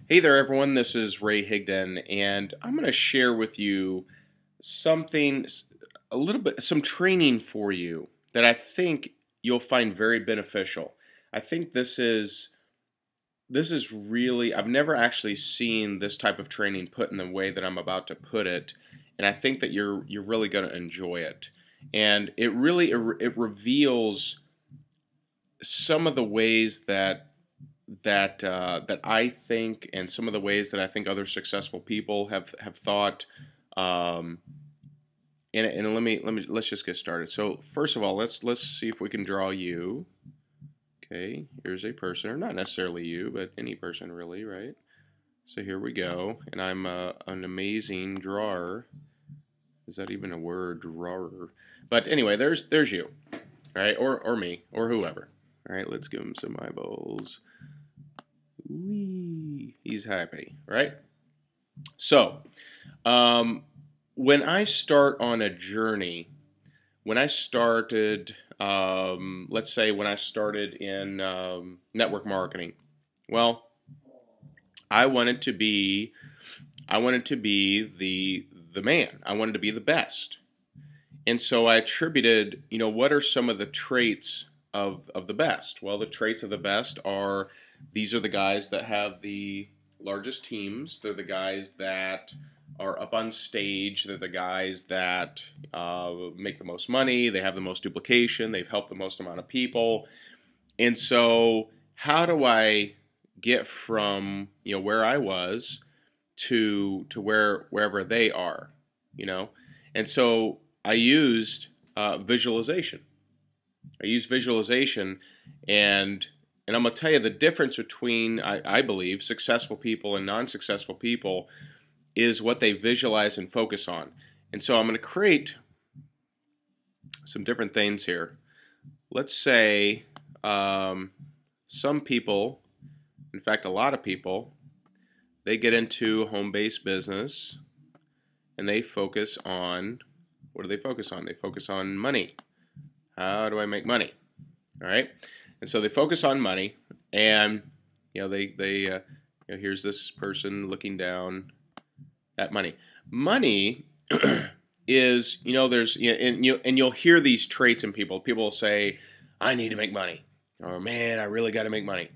Hey there, everyone. This is Ray Higdon, and I'm going to share with you something, a little bit, some training for you that I think you'll find very beneficial. I think this is really, I've never actually seen this type of training put in the way that I'm about to put it, and I think that you're really going to enjoy it. And it reveals some of the ways that I think, and some of the ways that I think other successful people have thought. Um, and let's just get started. So first of all, let's see if we can draw you. Okay, here's a person, or not necessarily you, but any person really, right? So here we go, and I'm an amazing drawer. Is that even a word, drawer? But anyway, there's you, right? Or me, or whoever. All right, let's give him some eyeballs. Wee. He's happy, right? So, um, when I start on a journey, when I started, let's say when I started in network marketing, well, I wanted to be, I wanted to be the man. I wanted to be the best, and so I attributed, what are some of the traits of the best? Well, the traits of the best are these are the guys that have the largest teams. They're the guys that are up on stage. They're the guys that make the most money. They have the most duplication. They've helped the most amount of people. And so, how do I get from where I was to wherever they are? You know, and so I used visualization. I used visualization, and I'm gonna tell you the difference between I believe successful people and non-successful people is what they visualize and focus on. And so I'm gonna create some different things here. Let's say some people, in fact a lot of people, they get into home-based business and they focus on, what do they focus on? They focus on money. How do I make money? All right, and so they focus on money, and here's this person looking down at money. Money is there's and you'll hear these traits in people. People will say, "I need to make money," or "Man, I really got to make money."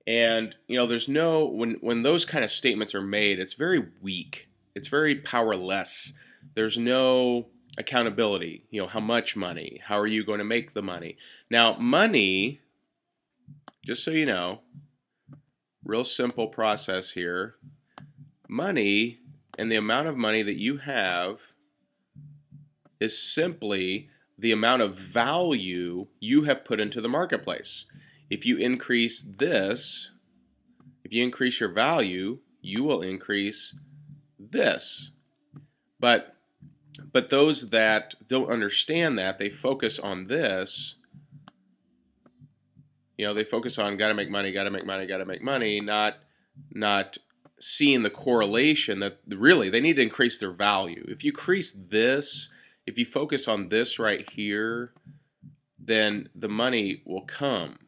And there's no when those kind of statements are made, it's very weak. It's very powerless. There's no accountability. How much money? How are you going to make the money? Now, money, just so you know, real simple process here. Money and the amount of money that you have is simply the amount of value you have put into the marketplace. If you increase this, if you increase your value, you will increase this. But those that don't understand that, they focus on this. They focus on gotta make money, gotta make money, gotta make money, not seeing the correlation that really they need to increase their value. If you increase this, if you focus on this right here, then the money will come.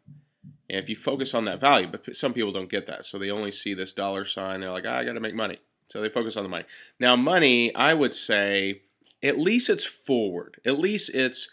And if you focus on that value, but some people don't get that, so they only see this dollar sign. They're like, I gotta make money, so they focus on the money. Now, money, I would say, at least it's forward. At least it's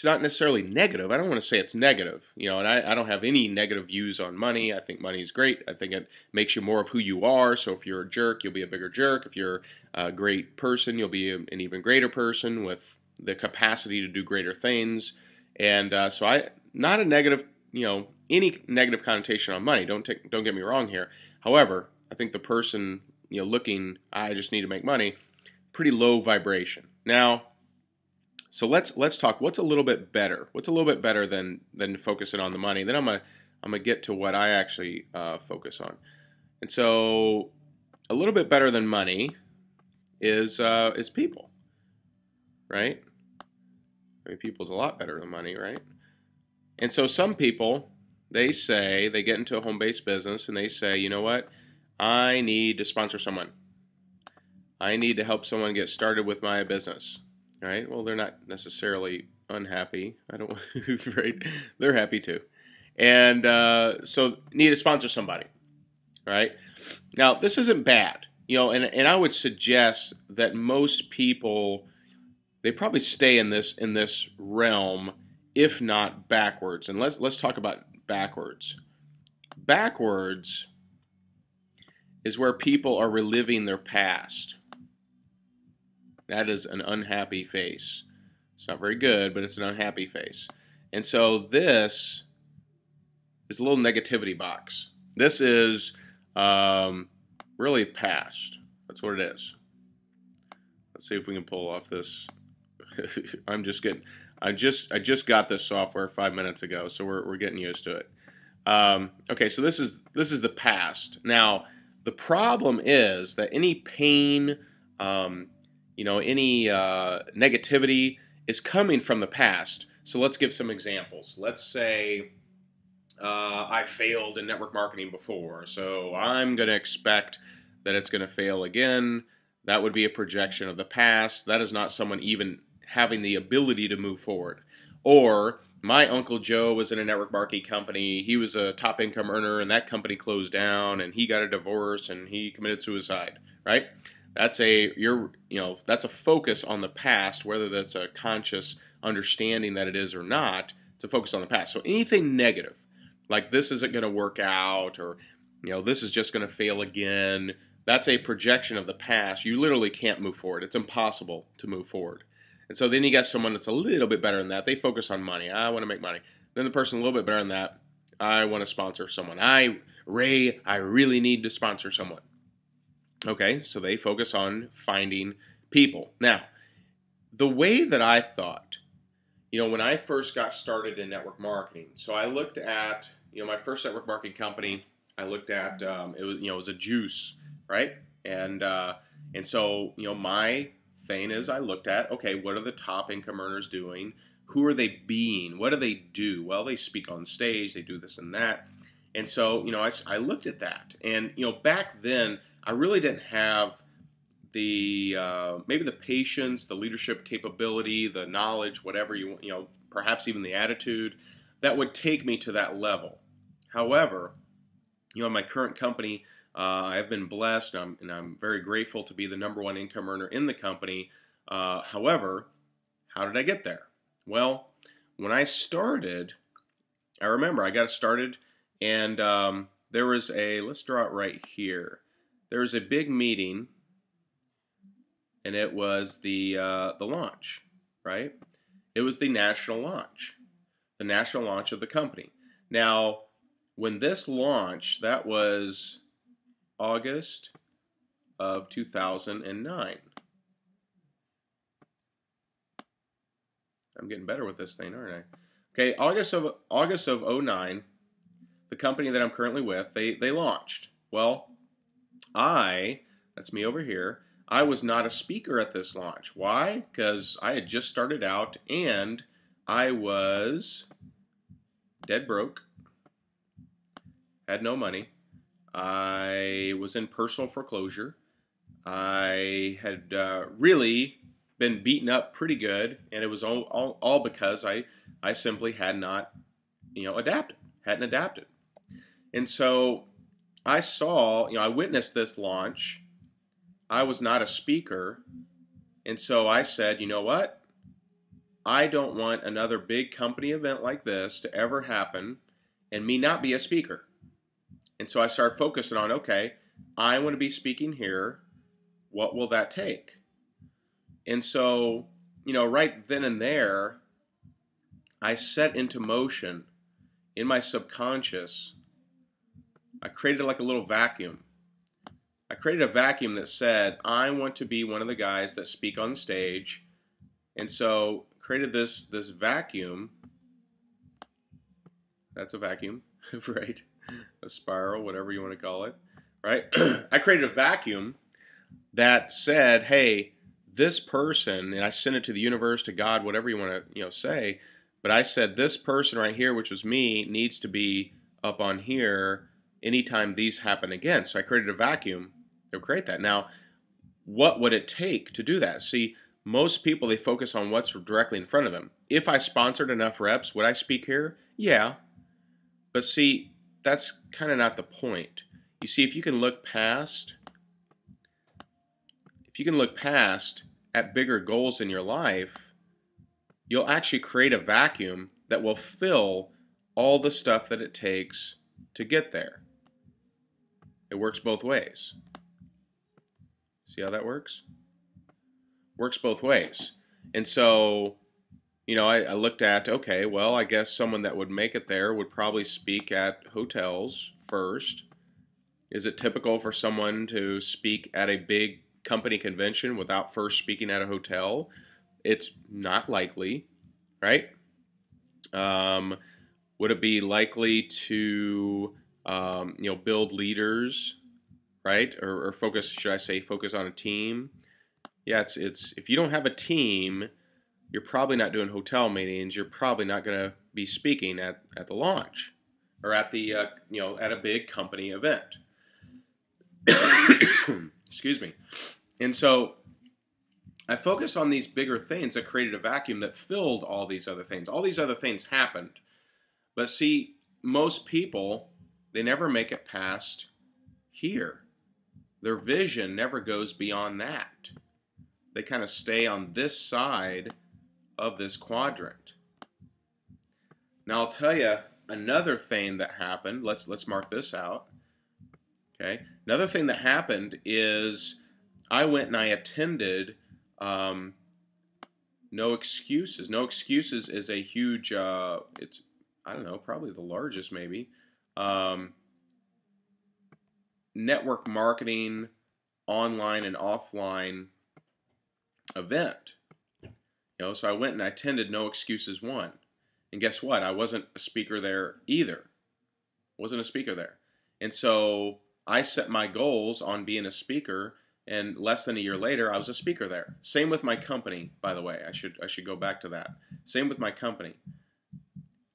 not necessarily negative. I don't want to say it's negative, and I don't have any negative views on money. I think money is great. I think it makes you more of who you are. So if you're a jerk, you'll be a bigger jerk. If you're a great person, you'll be an even greater person with the capacity to do greater things. And so not a negative, any negative connotation on money. Don't get me wrong here. However, I think the person, looking, I just need to make money, pretty low vibration. Now, so let's talk. What's a little bit better? What's a little bit better than focusing on the money? Then I'm gonna get to what I actually focus on. And so, a little bit better than money is people, right? I mean, people's a lot better than money, right? And so some people, they get into a home-based business and they say, you know what? I need to sponsor someone. I need to help someone get started with my business. Right? Well, they're not necessarily unhappy. I don't, right? They're happy too. And so need to sponsor somebody. right? Now, this isn't bad, and I would suggest that most people, they probably stay in this realm, if not backwards. And let's talk about backwards. Backwards is where people are reliving their past. That is an unhappy face. It's not very good, but it's an unhappy face. And so this is a little negativity box. This is really past. That's what it is. Let's see if we can pull off this. I just got this software 5 minutes ago, so we're getting used to it. Okay, so this is the past. Now, the problem is that any pain, any negativity is coming from the past. So let's give some examples. Let's say I failed in network marketing before, so I'm going to expect that it's going to fail again. That would be a projection of the past. That is not someone even having the ability to move forward. Or my Uncle Joe was in a network marketing company. He was a top income earner, and that company closed down, and he got a divorce, and he committed suicide. Right? That's that's a focus on the past, whether that's a conscious understanding that it is or not. It's a focus on the past. So anything negative, like this isn't going to work out, or this is just going to fail again, that's a projection of the past. You literally can't move forward. It's impossible to move forward. And so then you got someone that's a little bit better than that. They focus on money. I want to make money. Then the person a little bit better than that, I want to sponsor someone. Ray, I really need to sponsor someone. Okay, so they focus on finding people. Now, the way that I thought, when I first got started in network marketing, so I looked at, my first network marketing company, I looked at, it was a juice, right? And so, my thing is I looked at, okay, what are the top income earners doing? Who are they being? What do they do? Well, they speak on stage, they do this and that. And so, I looked at that. And, back then, I really didn't have the maybe the patience, the leadership capability, the knowledge, whatever perhaps even the attitude that would take me to that level. However, in my current company, I've been blessed, and I'm very grateful to be the #1 income earner in the company. However, how did I get there? Well, when I started, I remember I got started, and there was let's draw it right here. There was a big meeting, and it was the launch, right? It was the national launch of the company. Now, when this launched, that was August of 2009. I'm getting better with this thing, aren't I? Okay, August of 2009, the company that I'm currently with, they launched. Well, that's me over here, I was not a speaker at this launch. Why? Because I had just started out and I was dead broke, had no money. I was in personal foreclosure. I had really been beaten up pretty good, and it was all because I simply had not, hadn't adapted. And so I saw, I witnessed this launch. I was not a speaker, and so I said, you know what? I don't want another big company event like this to ever happen and me not be a speaker. And so I started focusing on, okay, I want to be speaking here. What will that take? And so, right then and there, I set into motion in my subconscious, I created like a little vacuum. I created a vacuum that said, I want to be one of the guys that speak on stage. And so created this vacuum. That's a vacuum, right? A spiral, whatever you want to call it, right? I created a vacuum that said, hey, this person, and I sent it to the universe, to God, whatever you want to say, but I said this person right here, which was me, needs to be up on here anytime these happen again. So I created a vacuum to create that. Now, what would it take to do that? See, most people, they focus on what's directly in front of them. If I sponsored enough reps, would I speak here? Yeah. But see, that's kind of not the point. You see, if you can look past at bigger goals in your life, you'll actually create a vacuum that will fill all the stuff that it takes to get there. It works both ways. See how that works? Works both ways. And so, I looked at, okay, well, I guess someone that would make it there would probably speak at hotels first. Is it typical for someone to speak at a big company convention without first speaking at a hotel? It's not likely, right? Would it be likely to, build leaders, right? Or focus, should I say, focus on a team? Yeah, it's if you don't have a team, you're probably not doing hotel meetings. You're probably not going to be speaking at the launch or at the at a big company event. Excuse me. And so I focused on these bigger things that created a vacuum that filled all these other things. All these other things happened. But see, most people, they never make it past here. Their vision never goes beyond that. They kind of stay on this side of this quadrant. Now I'll tell you another thing that happened. Let's mark this out. Okay. Another thing that happened is I went and I attended No Excuses. No Excuses is a huge, it's, I don't know, probably the largest maybe, network marketing, online and offline event. So I went and I attended No Excuses 1. And guess what? I wasn't a speaker there either. Wasn't a speaker there. And so I set my goals on being a speaker, and less than a year later, I was a speaker there. Same with my company, by the way. I should go back to that. Same with my company.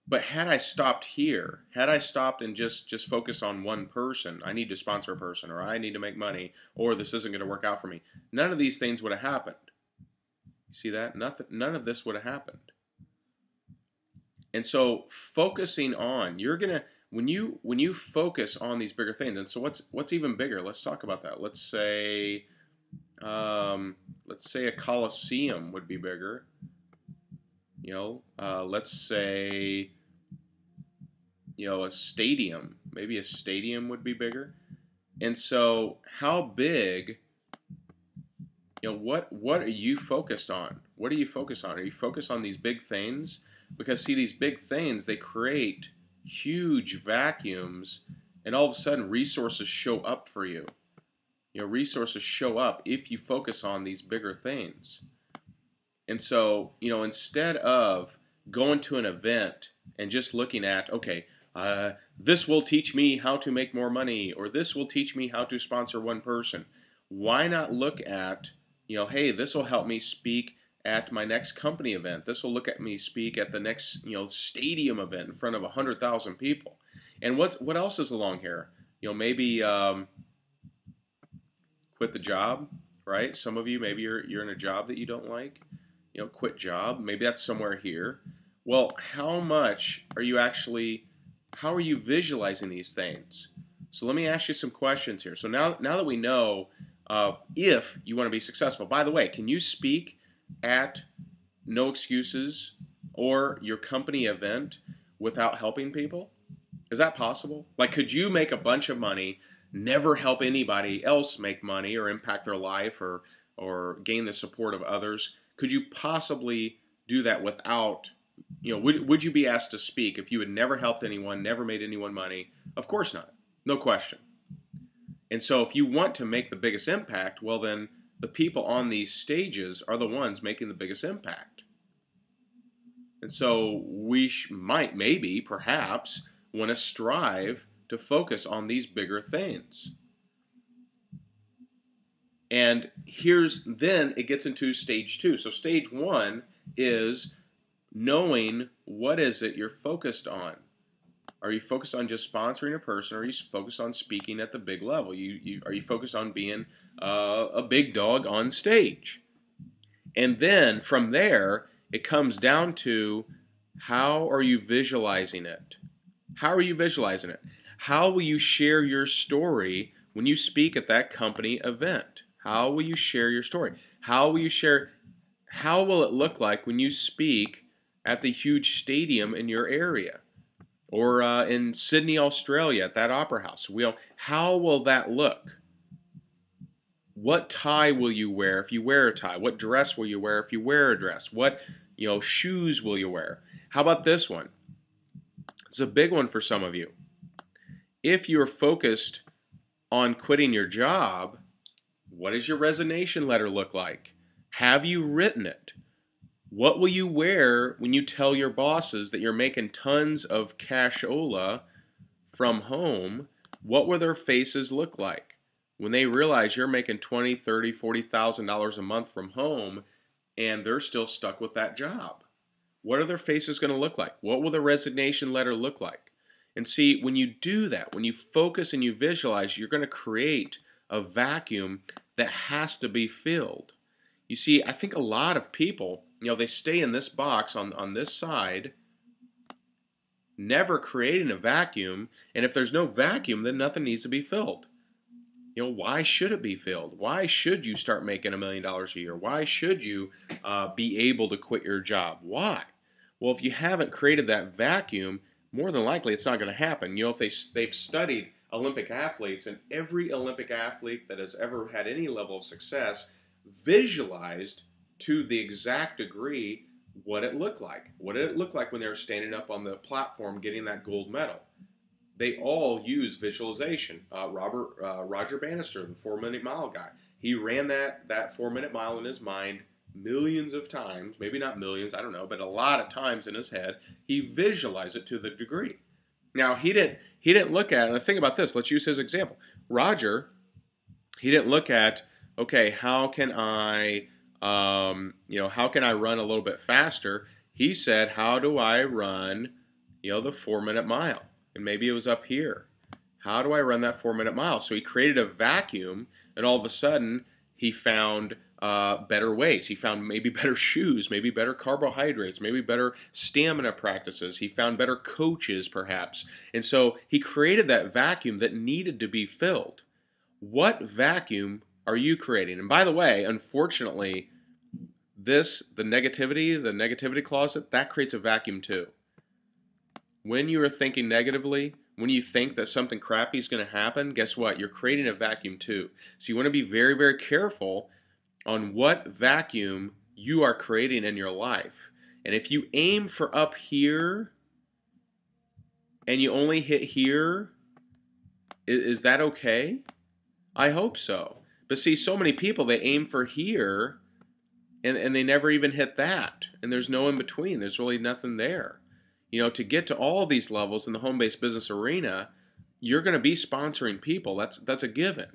But had I stopped here, had I stopped and just focused on one person, I need to sponsor a person, or I need to make money, or this isn't going to work out for me, none of these things would have happened. You see that? None of this would have happened. And so focusing on, you're gonna when you focus on these bigger things. And so what's even bigger? Let's talk about that. Let's say a Coliseum would be bigger. Let's say a stadium. Maybe a stadium would be bigger. And so how big? What are you focused on? What are you focused on? Are you focused on these big things? Because see, these big things, they create huge vacuums, and all of a sudden resources show up for you. Resources show up if you focus on these bigger things. And so, instead of going to an event and just looking at, okay, this will teach me how to make more money, or this will teach me how to sponsor one person. Why not look at, hey, this will help me speak at my next company event. This will look at me speak at the next, stadium event in front of 100,000 people. And what else is along here? Maybe quit the job, right? Some of you, maybe you're in a job that you don't like. Quit job. Maybe that's somewhere here. Well, how are you visualizing these things? So let me ask you some questions here. So now that we know if you want to be successful, by the way, can you speak at No Excuses or your company event without helping people? Is that possible? Like, could you make a bunch of money, never help anybody else make money or impact their life or gain the support of others? Could you possibly do that without, would you be asked to speak if you had never helped anyone, never made anyone money? Of course not. No question. And so if you want to make the biggest impact, well then the people on these stages are the ones making the biggest impact. And so we might, maybe, perhaps, want to strive to focus on these bigger things. And then it gets into stage 2. So stage 1 is knowing what is it you're focused on. Are you focused on just sponsoring a person, or are you focused on speaking at the big level? Are you focused on being a big dog on stage? And then from there, it comes down to how are you visualizing it? How are you visualizing it? How will you share your story when you speak at that company event? How will you share your story? How will you share? How will it look like when you speak at the huge stadium in your area, or in Sydney, Australia, at that opera house? How will that look? What tie will you wear if you wear a tie? What dress will you wear if you wear a dress? What shoes will you wear? How about this one? It's a big one for some of you. If you're focused on quitting your job, what does your resignation letter look like? Have you written it? What will you wear when you tell your bosses that you're making tons of cashola from home? What will their faces look like when they realize you're making $20,000, $30,000, $40,000 a month from home and they're still stuck with that job? What are their faces going to look like? What will the resignation letter look like? And see, when you do that, when you focus and you visualize, you're going to create a vacuum that has to be filled. You see, I think a lot of people, they stay in this box on this side, never creating a vacuum, and if there's no vacuum, then nothing needs to be filled. Why should it be filled? Why should you start making $1 million a year? Why should you be able to quit your job? Why? Well, if you haven't created that vacuum, more than likely it's not going to happen. If they've studied Olympic athletes, and every Olympic athlete that has ever had any level of success visualized to the exact degree what it looked like. What did it look like when they were standing up on the platform getting that gold medal? They all use visualization. Roger Bannister, the 4-minute mile guy, he ran that 4-minute mile in his mind millions of times, maybe not millions, I don't know, but a lot of times in his head. He visualized it to the degree. Now, he didn't look at it, and think about this, let's use his example. Roger, he didn't look at, okay, how can I run a little bit faster? He said, how do I run, the 4-minute mile? And maybe it was up here. How do I run that 4-minute mile? So he created a vacuum, and all of a sudden he found better ways. He found maybe better shoes, maybe better carbohydrates, maybe better stamina practices. He found better coaches, perhaps. And so he created that vacuum that needed to be filled. What vacuum are you creating? And by the way, unfortunately, the negativity closet, that creates a vacuum too. When you are thinking negatively, when you think that something crappy is going to happen, guess what? You're creating a vacuum too. So you want to be very, very careful on what vacuum you are creating in your life. And if you aim for up here and you only hit here, is that okay? I hope so. But see, so many people, they aim for here and they never even hit that. And there's no in between. There's really nothing there. To get to all these levels in the home-based business arena, you're going to be sponsoring people. That's a given.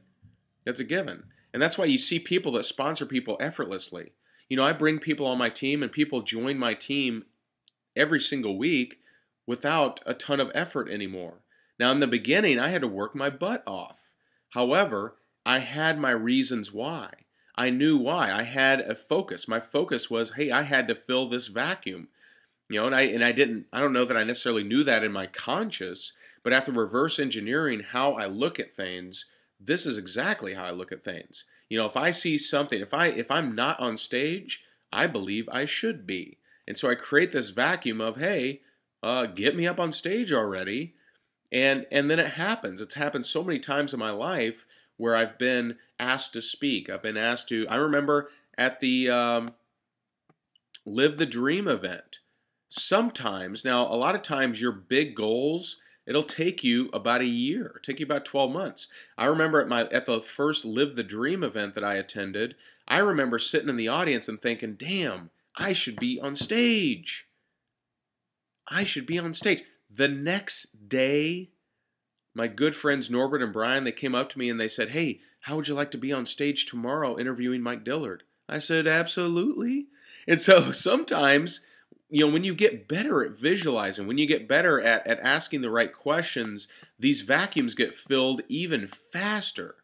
That's a given. And that's why you see people that sponsor people effortlessly. I bring people on my team, and people join my team every single week without a ton of effort anymore. Now, in the beginning, I had to work my butt off. However, I had my reasons why. I knew why. I had a focus. My focus was, hey, I had to fill this vacuum. And I don't know that I necessarily knew that in my conscious, but after reverse engineering how I look at things, this is exactly how I look at things. If I see something, if I'm not on stage, I believe I should be. And so I create this vacuum of, hey, get me up on stage already. And then it happens. It's happened so many times in my life where I've been asked to speak. I've been asked to, I remember at the Live the Dream event. Sometimes, now a lot of times your big goals, it'll take you about a year, it'll take you about 12 months. I remember at the first Live the Dream event that I attended, I remember sitting in the audience and thinking, damn, I should be on stage. I should be on stage. The next day, my good friends Norbert and Brian, they came up to me and they said, hey, how would you like to be on stage tomorrow interviewing Mike Dillard? I said, absolutely. And so sometimes, when you get better at visualizing, when you get better at asking the right questions, these vacuums get filled even faster.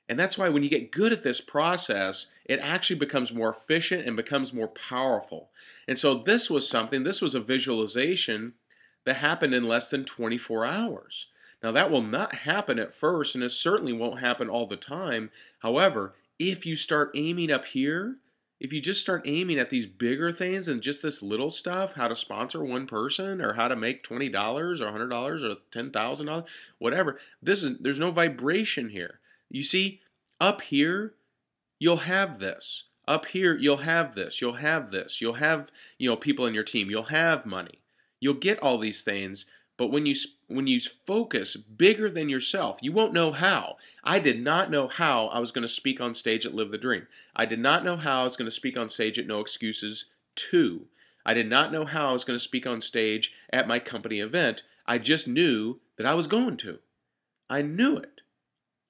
And that's why when you get good at this process, it actually becomes more efficient and becomes more powerful. And so this was a visualization that happened in less than 24 hours. Now, that will not happen at first, and it certainly won't happen all the time. However, if you start aiming up here, if you just start aiming at these bigger things and just this little stuff, how to sponsor one person or how to make $20 or $100 or $10,000, whatever, there's no vibration here. You see, up here, you'll have this. Up here, you'll have this. You'll have this. You'll have, people in your team. You'll have money. You'll get all these things. But when you focus bigger than yourself, you won't know how. I did not know how I was going to speak on stage at Live the Dream. I did not know how I was going to speak on stage at No Excuses 2. I did not know how I was going to speak on stage at my company event. I just knew that I was going to. I knew it.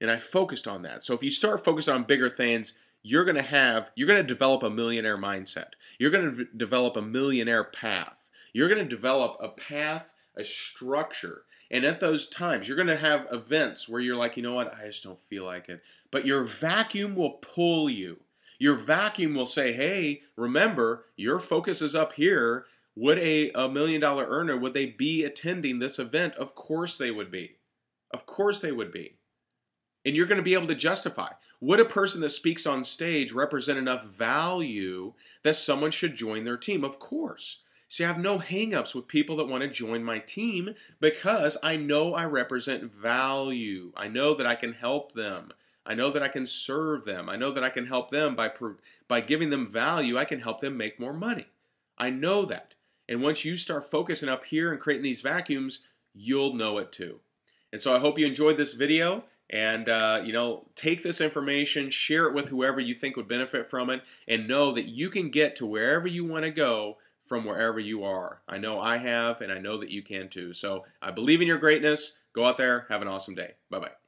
And I focused on that. So if you start focusing on bigger things, you're going to develop a millionaire mindset. You're going to develop a millionaire path. You're going to develop a path, a structure. And at those times, you're going to have events where you're like, you know what, I just don't feel like it. But your vacuum will pull you. Your vacuum will say, hey, remember, your focus is up here. Would a $1 million earner, would they be attending this event? Of course they would be. Of course they would be. And you're going to be able to justify. Would a person that speaks on stage represent enough value that someone should join their team? Of course. See, I have no hang-ups with people that want to join my team because I know I represent value. I know that I can help them. I know that I can serve them. I know that I can help them by giving them value. I can help them make more money. I know that. And once you start focusing up here and creating these vacuums, you'll know it too. And so I hope you enjoyed this video. And, take this information, share it with whoever you think would benefit from it, and know that you can get to wherever you want to go from wherever you are. I know I have, and I know that you can too. So I believe in your greatness. Go out there. Have an awesome day. Bye-bye.